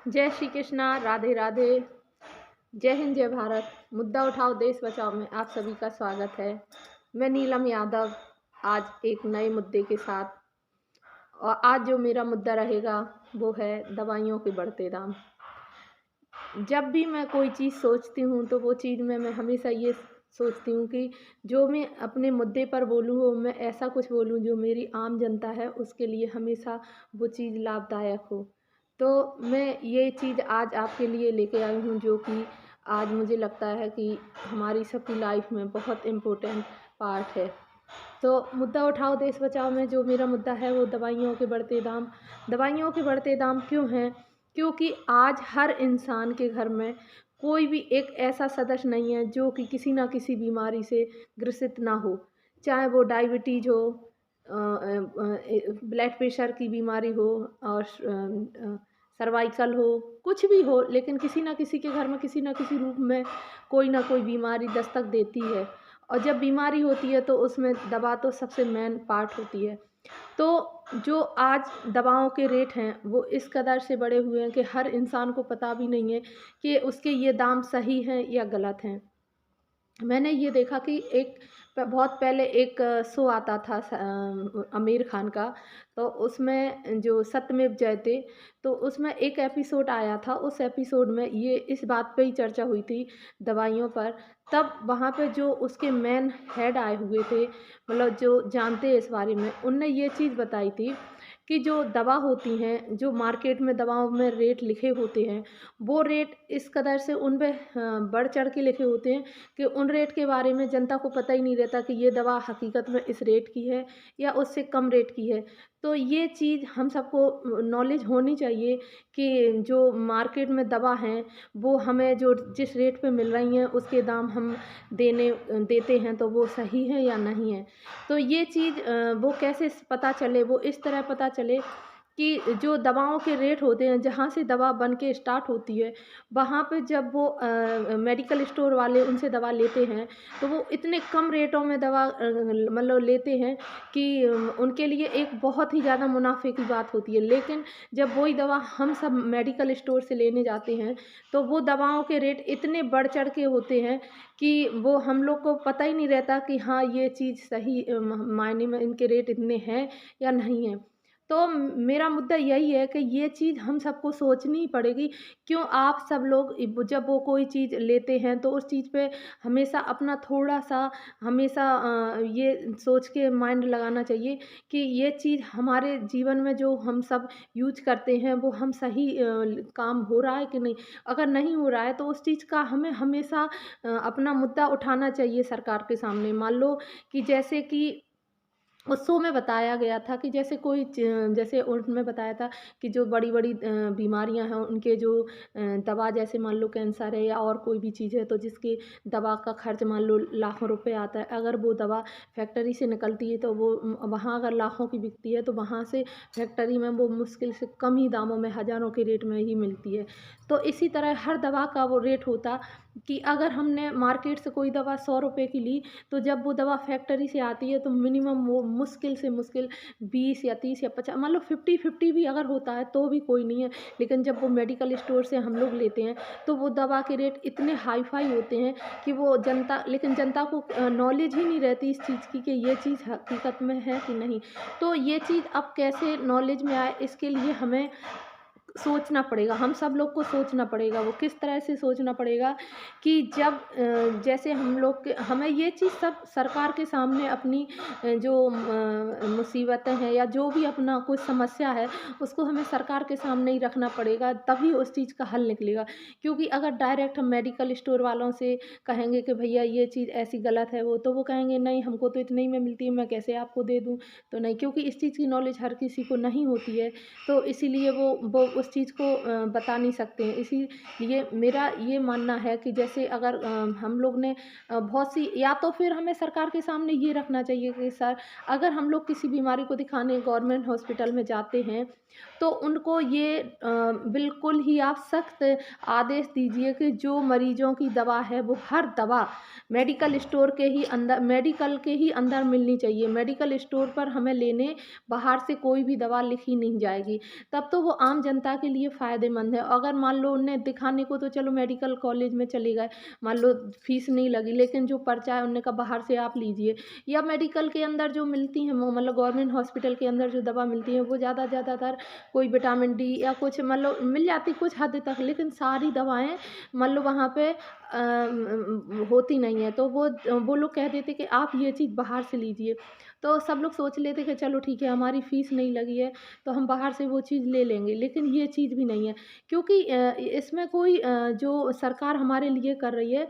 जय श्री कृष्णा, राधे राधे। जय हिंद, जय भारत। मुद्दा उठाओ, देश बचाओ में आप सभी का स्वागत है। मैं नीलम यादव आज एक नए मुद्दे के साथ, और आज जो मेरा मुद्दा रहेगा वो है दवाइयों के बढ़ते दाम। जब भी मैं कोई चीज़ सोचती हूँ तो वो चीज़ में मैं हमेशा ये सोचती हूँ कि जो मैं अपने मुद्दे पर बोलूँ वो मैं ऐसा कुछ बोलूँ जो मेरी आम जनता है उसके लिए हमेशा वो चीज़ लाभदायक हो। तो मैं ये चीज़ आज आपके लिए लेके आई हूँ जो कि आज मुझे लगता है कि हमारी सबकी लाइफ में बहुत इम्पोर्टेंट पार्ट है। तो मुद्दा उठाओ देश बचाओ में जो मेरा मुद्दा है वो दवाइयों के बढ़ते दाम। दवाइयों के बढ़ते दाम क्यों हैं? क्योंकि आज हर इंसान के घर में कोई भी एक ऐसा सदस्य नहीं है जो कि किसी न किसी बीमारी से ग्रसित ना हो। चाहे वो डायबिटीज़ हो, ब्लड प्रेशर की बीमारी हो, और सर्वाइकल हो, कुछ भी हो, लेकिन किसी न किसी के घर में किसी न किसी रूप में कोई ना कोई बीमारी दस्तक देती है। और जब बीमारी होती है तो उसमें दवा तो सबसे मेन पार्ट होती है। तो जो आज दवाओं के रेट हैं वो इस कदर से बढ़े हुए हैं कि हर इंसान को पता भी नहीं है कि उसके ये दाम सही हैं या गलत हैं। मैंने ये देखा कि बहुत पहले एक शो आता था आमिर खान का। तो उसमें जो सत्यमेव जयते, तो उसमें एक एपिसोड आया था। उस एपिसोड में ये इस बात पे ही चर्चा हुई थी दवाइयों पर। तब वहाँ पे जो उसके मेन हेड आए हुए थे, मतलब जो जानते हैं इस बारे में, उनने ये चीज़ बताई थी कि जो दवा होती हैं, जो मार्केट में दवाओं में रेट लिखे होते हैं, वो रेट इस कदर से उन पे बढ़ चढ़ के लिखे होते हैं कि उन रेट के बारे में जनता को पता ही नहीं रहता कि ये दवा हकीकत में इस रेट की है या उससे कम रेट की है। तो ये चीज़ हम सबको नॉलेज होनी चाहिए कि जो मार्केट में दवा हैं वो हमें जो जिस रेट पे मिल रही हैं उसके दाम हम देते हैं तो वो सही है या नहीं है। तो ये चीज़ वो कैसे पता चले, वो इस तरह पता चले कि जो दवाओं के रेट होते हैं, जहाँ से दवा बन के स्टार्ट होती है, वहाँ पे जब वो मेडिकल स्टोर वाले उनसे दवा लेते हैं, तो वो इतने कम रेटों में दवा मतलब लेते हैं कि उनके लिए एक बहुत ही ज़्यादा मुनाफ़े की बात होती है। लेकिन जब वही दवा हम सब मेडिकल स्टोर से लेने जाते हैं, तो वो दवाओं के रेट इतने बढ़ चढ़ के होते हैं कि वो हम लोग को पता ही नहीं रहता कि हाँ, ये चीज़ सही मायने में इनके रेट इतने हैं या नहीं हैं। तो मेरा मुद्दा यही है कि ये चीज़ हम सबको सोचनी ही पड़ेगी। क्यों आप सब लोग जब वो कोई चीज़ लेते हैं तो उस चीज़ पे हमेशा अपना थोड़ा-सा हमेशा ये सोच के माइंड लगाना चाहिए कि ये चीज़ हमारे जीवन में जो हम सब यूज़ करते हैं वो हम सही काम हो रहा है कि नहीं? अगर नहीं हो रहा है तो उस चीज़ का हमें हमेशा अपना मुद्दा उठाना चाहिए सरकार के सामने। मान लो कि जैसे कि उस शो में बताया गया था कि जैसे जैसे उनमें बताया था कि जो बड़ी-बड़ी बीमारियाँ हैं उनके जो दवा, जैसे मान लो कैंसर है या और कोई भी चीज़ है तो जिसकी दवा का खर्च मान लो लाखों रुपए आता है। अगर वो दवा फैक्ट्री से निकलती है तो वो वहाँ अगर लाखों की बिकती है तो वहाँ से फैक्ट्री में वो मुश्किल से कम ही दामों में, हज़ारों के रेट में ही मिलती है। तो इसी तरह हर दवा का वो रेट होता कि अगर हमने मार्केट से कोई दवा 100 रुपए की ली, तो जब वो दवा फैक्ट्री से आती है तो मिनिमम वो मुश्किल से मुश्किल 20 या 30 या 50, मतलब 50-50 भी अगर होता है तो भी कोई नहीं है। लेकिन जब वो मेडिकल स्टोर से हम लोग लेते हैं तो वो दवा के रेट इतने हाई-फाई होते हैं कि वो जनता को नॉलेज ही नहीं रहती इस चीज़ की कि ये चीज़ हकीकत में है कि नहीं। तो ये चीज़ अब कैसे नॉलेज में आए, इसके लिए हमें सोचना पड़ेगा, हम सब लोग को सोचना पड़ेगा। वो किस तरह से सोचना पड़ेगा कि जब जैसे हम लोग के हमें ये चीज़ सब सरकार के सामने अपनी जो मुसीबतें हैं या जो भी अपना कोई समस्या है, उसको हमें सरकार के सामने ही रखना पड़ेगा, तभी उस चीज़ का हल निकलेगा। क्योंकि अगर डायरेक्ट हम मेडिकल स्टोर वालों से कहेंगे कि भैया ये चीज़ ऐसी गलत है वो, तो वो कहेंगे नहीं हमको तो इतने ही में मिलती है, मैं कैसे आपको दे दूँ? तो नहीं, क्योंकि इस चीज़ की नॉलेज हर किसी को नहीं होती है। तो इसीलिए वो उस चीज़ को बता नहीं सकते हैं। इसीलिए मेरा ये मानना है कि जैसे अगर हम लोग ने बहुत सी, या तो फिर हमें सरकार के सामने ये रखना चाहिए कि सर, अगर हम लोग किसी बीमारी को दिखाने गवर्नमेंट हॉस्पिटल में जाते हैं, तो उनको ये बिल्कुल ही आप सख्त आदेश दीजिए कि जो मरीज़ों की दवा है वो हर दवा मेडिकल के ही अंदर मिलनी चाहिए। मेडिकल स्टोर पर हमें लेने बाहर से कोई भी दवा लिखी नहीं जाएगी। तब तो वो आम जनता जनता के लिए फ़ायदेमंद है। अगर मान लो उन्हें दिखाने को तो चलो मेडिकल कॉलेज में चले गए, मान लो फ़ीस नहीं लगी, लेकिन जो पर्चा है उन्होंने कहा बाहर से आप लीजिए, या मेडिकल के अंदर जो मिलती हैं वो मतलब गवर्नमेंट हॉस्पिटल के अंदर जो दवा मिलती है वो ज़्यादातर कोई विटामिन डी या कुछ मतलब मिल जाती कुछ हद तक, लेकिन सारी दवाएँ मतलब वहाँ पे होती नहीं है। तो वो लोग कह देते कि आप ये चीज़ बाहर से लीजिए। तो सब लोग सोच लेते कि चलो ठीक है, हमारी फ़ीस नहीं लगी है तो हम बाहर से वो चीज़ ले लेंगे, लेकिन ये चीज़ भी नहीं है। क्योंकि इसमें कोई जो सरकार हमारे लिए कर रही है,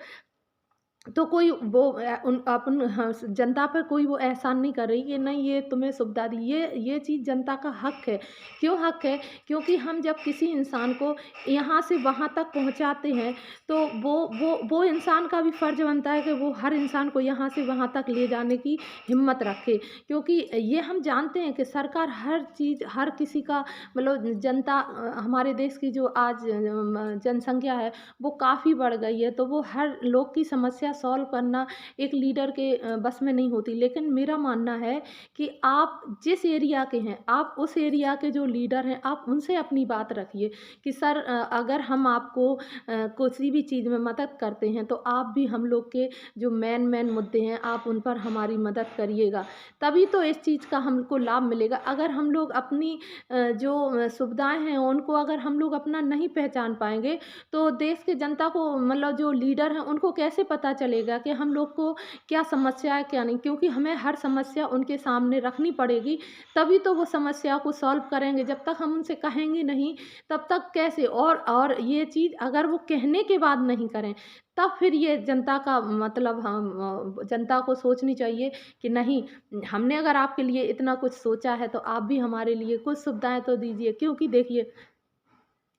तो कोई वो उन अपन हाँ, जनता पर कोई वो एहसान नहीं कर रही कि नहीं ये तुम्हें सुविधा दी। ये चीज़ जनता का हक है। क्यों हक है? क्योंकि हम जब किसी इंसान को यहाँ से वहाँ तक पहुँचाते हैं, तो वो इंसान का भी फ़र्ज़ बनता है कि वो हर इंसान को यहाँ से वहाँ तक ले जाने की हिम्मत रखे। क्योंकि ये हम जानते हैं कि सरकार हर चीज़ हर किसी का मतलब जनता हमारे देश की जो आज जनसंख्या है वो काफ़ी बढ़ गई है, तो वो हर लोग की समस्या सॉल्व करना एक लीडर के बस में नहीं होती। लेकिन मेरा मानना है कि आप जिस एरिया के हैं, आप उस एरिया के जो लीडर हैं, आप उनसे अपनी बात रखिए कि सर अगर हम आपको किसी भी चीज़ में मदद करते हैं, तो आप भी हम लोग के जो मेन मुद्दे हैं, आप उन पर हमारी मदद करिएगा। तभी तो इस चीज़ का हमको लाभ मिलेगा। अगर हम लोग अपनी जो सुविधाएँ हैं, उनको अगर हम लोग अपना नहीं पहचान पाएँगे, तो देश की जनता को मतलब जो लीडर हैं उनको कैसे पता चलेगा कि हम लोग को क्या समस्या है क्या नहीं, क्योंकि हमें हर समस्या उनके सामने रखनी पड़ेगी, तभी तो वो समस्या को सॉल्व करेंगे। जब तक हम उनसे कहेंगे नहीं तब तक कैसे, और ये चीज़ अगर वो कहने के बाद नहीं करें तब फिर ये जनता का मतलब हम जनता को सोचनी चाहिए कि नहीं, हमने अगर आपके लिए इतना कुछ सोचा है तो आप भी हमारे लिए कुछ सुविधाएं तो दीजिए। क्योंकि देखिए,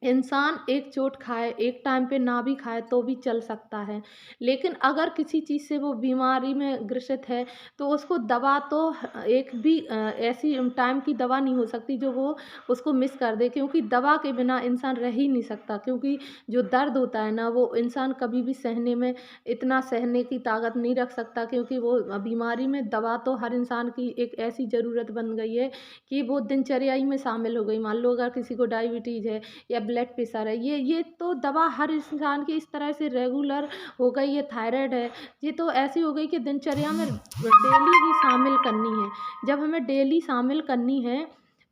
इंसान एक चोट खाए, एक टाइम पे ना भी खाए तो भी चल सकता है। लेकिन अगर किसी चीज़ से वो बीमारी में ग्रसित है, तो उसको दवा तो एक भी ऐसी टाइम की दवा नहीं हो सकती जो वो उसको मिस कर दे, क्योंकि दवा के बिना इंसान रह ही नहीं सकता। क्योंकि जो दर्द होता है ना, वो इंसान कभी भी सहने में इतना सहने की ताकत नहीं रख सकता, क्योंकि वो बीमारी में दवा तो हर इंसान की एक ऐसी ज़रूरत बन गई है कि वो दिनचर्या ही में शामिल हो गई। मान लो अगर किसी को डायबिटीज़ है या ब्लड प्रेशर है, ये तो दवा हर इंसान की इस तरह से रेगुलर हो गई है। थायराइड है, ये तो ऐसी हो गई कि दिनचर्या में डेली ही शामिल करनी है। जब हमें डेली शामिल करनी है,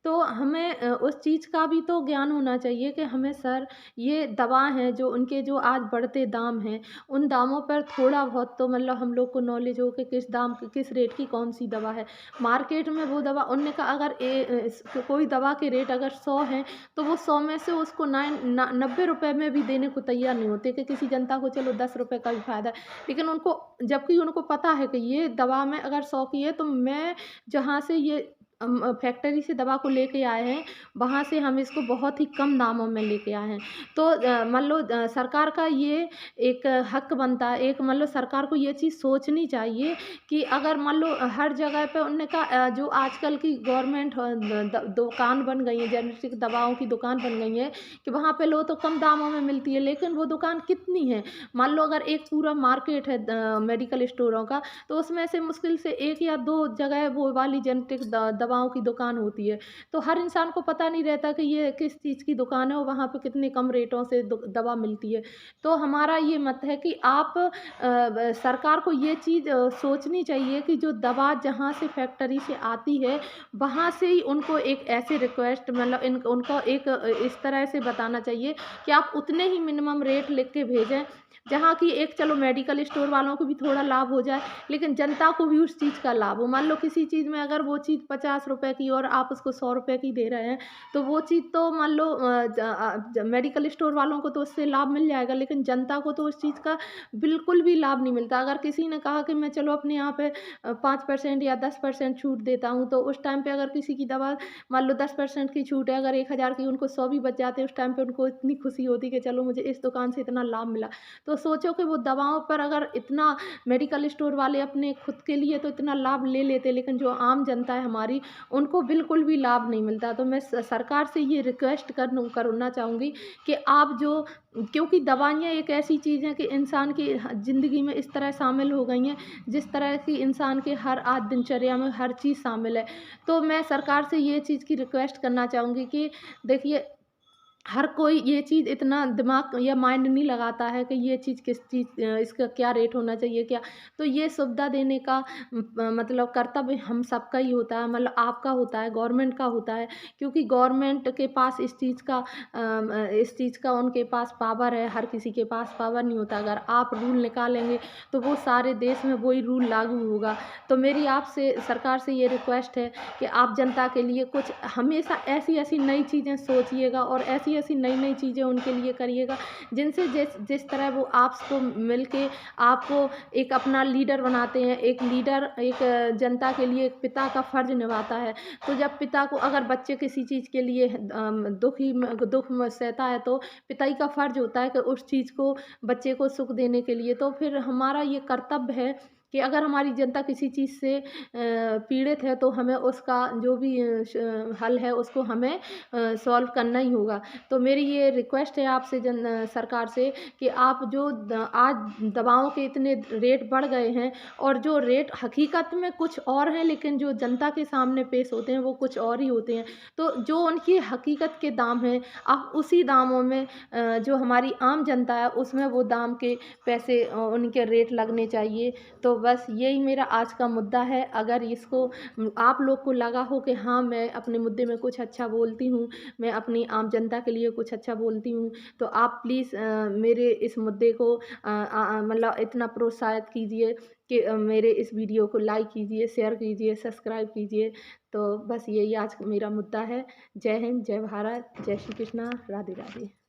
तो हमें उस चीज़ का भी तो ज्ञान होना चाहिए कि हमें सर ये दवा है जो उनके जो आज बढ़ते दाम हैं, उन दामों पर थोड़ा बहुत तो मतलब हम लोग को नॉलेज हो कि किस दाम किस रेट की कौन सी दवा है। मार्केट में वो दवा उनने का अगर कोई दवा के रेट अगर 100 हैं, तो वो 100 में से उसको 90 रुपए में भी देने को तैयार नहीं होते कि किसी जनता को चलो 10 रुपए का भी फ़ायदा है। लेकिन उनको, जबकि उनको पता है कि ये दवा में अगर 100 की है तो मैं जहाँ से ये फैक्ट्री से दवा को लेके आए हैं, वहाँ से हम इसको बहुत ही कम दामों में लेके आए हैं। तो मान लो सरकार का ये एक हक बनता है, एक मान लो सरकार को ये चीज़ सोचनी चाहिए कि अगर मान लो हर जगह पे उन्होंने कहा जो आजकल की गवर्नमेंट दुकान बन गई है, जेनेरिक दवाओं की दुकान बन गई है कि वहाँ पे लो तो कम दामों में मिलती है, लेकिन वो दुकान कितनी है? मान लो अगर एक पूरा मार्केट है मेडिकल स्टोरों का, तो उसमें से मुश्किल से 1 या 2 जगह वो वाली जेनेरिक दवाओं की दुकान होती है। तो हर इंसान को पता नहीं रहता कि ये किस चीज़ की दुकान है और वहाँ पे कितने कम रेटों से दवा मिलती है। तो हमारा ये मत है कि आप सरकार को ये चीज़ सोचनी चाहिए कि जो दवा जहाँ से फैक्ट्री से आती है, वहाँ से ही उनको एक ऐसे रिक्वेस्ट मतलब उनको एक इस तरह से बताना चाहिए कि आप उतने ही मिनिमम रेट लिख के भेजें, जहाँ की एक चलो मेडिकल स्टोर वालों को भी थोड़ा लाभ हो जाए, लेकिन जनता को भी उस चीज़ का लाभ हो। मान लो किसी चीज़ में अगर वो चीज़ 50 रुपए की और आप उसको 100 रुपए की दे रहे हैं, तो वो चीज़ तो मान लो मेडिकल स्टोर वालों को तो उससे लाभ मिल जाएगा, लेकिन जनता को तो उस चीज़ का बिल्कुल भी लाभ नहीं मिलता। अगर किसी ने कहा कि मैं चलो अपने यहाँ पे 5% या 10% छूट देता हूँ, तो उस टाइम पे अगर किसी की दवा मान लो 10% की छूट है, अगर 1000 की उनको 100 भी बच जाते हैं, उस टाइम पे उनको इतनी खुशी होती कि चलो मुझे इस दुकान से इतना लाभ मिला। तो सोचो कि वो दवाओं पर अगर इतना मेडिकल स्टोर वाले अपने खुद के लिए तो इतना लाभ ले लेते, लेकिन जो आम जनता है हमारी, उनको बिल्कुल भी लाभ नहीं मिलता। तो मैं सरकार से ये रिक्वेस्ट करना चाहूँगी कि आप जो, क्योंकि दवाइयाँ एक ऐसी चीज़ है कि इंसान की ज़िंदगी में इस तरह शामिल हो गई हैं, जिस तरह की इंसान के हर आज दिनचर्या में हर चीज़ शामिल है। तो मैं सरकार से ये चीज़ की रिक्वेस्ट करना चाहूँगी कि देखिए, हर कोई ये चीज़ इतना दिमाग या माइंड नहीं लगाता है कि ये चीज़ किस चीज़ इसका क्या रेट होना चाहिए क्या। तो ये सुविधा देने का मतलब कर्तव्य हम सबका ही होता है, मतलब आपका होता है, गवर्नमेंट का होता है, क्योंकि गवर्नमेंट के पास इस चीज़ का उनके पास पावर है, हर किसी के पास पावर नहीं होता। अगर आप रूल निकालेंगे तो वो सारे देश में वही रूल लागू होगा। तो मेरी आपसे सरकार से ये रिक्वेस्ट है कि आप जनता के लिए कुछ हमेशा ऐसी-ऐसी नई चीज़ें सोचिएगा और ऐसी-ऐसी नई-नई चीज़ें उनके लिए करिएगा, जिनसे जिस जिस तरह वो आपको मिलके आपको एक अपना लीडर बनाते हैं। एक लीडर एक जनता के लिए एक पिता का फ़र्ज़ निभाता है। तो जब पिता को अगर बच्चे किसी चीज़ के लिए दुःख में सहता है, तो पिता ही का फ़र्ज़ होता है कि उस चीज़ को बच्चे को सुख देने के लिए। तो फिर हमारा ये कर्तव्य है कि अगर हमारी जनता किसी चीज़ से पीड़ित है, तो हमें उसका जो भी हल है उसको हमें सॉल्व करना ही होगा। तो मेरी ये रिक्वेस्ट है आपसे सरकार से कि आप जो आज दवाओं के इतने रेट बढ़ गए हैं और जो रेट हकीकत में कुछ और हैं, लेकिन जो जनता के सामने पेश होते हैं वो कुछ और ही होते हैं। तो जो उनकी हकीकत के दाम हैं, आप उसी दामों में जो हमारी आम जनता है उसमें वो दाम के पैसे उनके रेट लगने चाहिए। तो बस यही मेरा आज का मुद्दा है। अगर इसको आप लोग को लगा हो कि हाँ, मैं अपने मुद्दे में कुछ अच्छा बोलती हूँ, मैं अपनी आम जनता के लिए कुछ अच्छा बोलती हूँ, तो आप प्लीज़ मेरे इस मुद्दे को मतलब इतना प्रोत्साहित कीजिए कि मेरे इस वीडियो को लाइक कीजिए, शेयर कीजिए, सब्सक्राइब कीजिए। तो बस यही आज मेरा मुद्दा है। जय हिंद, जय भारत, जय श्री कृष्णा, राधे राधे।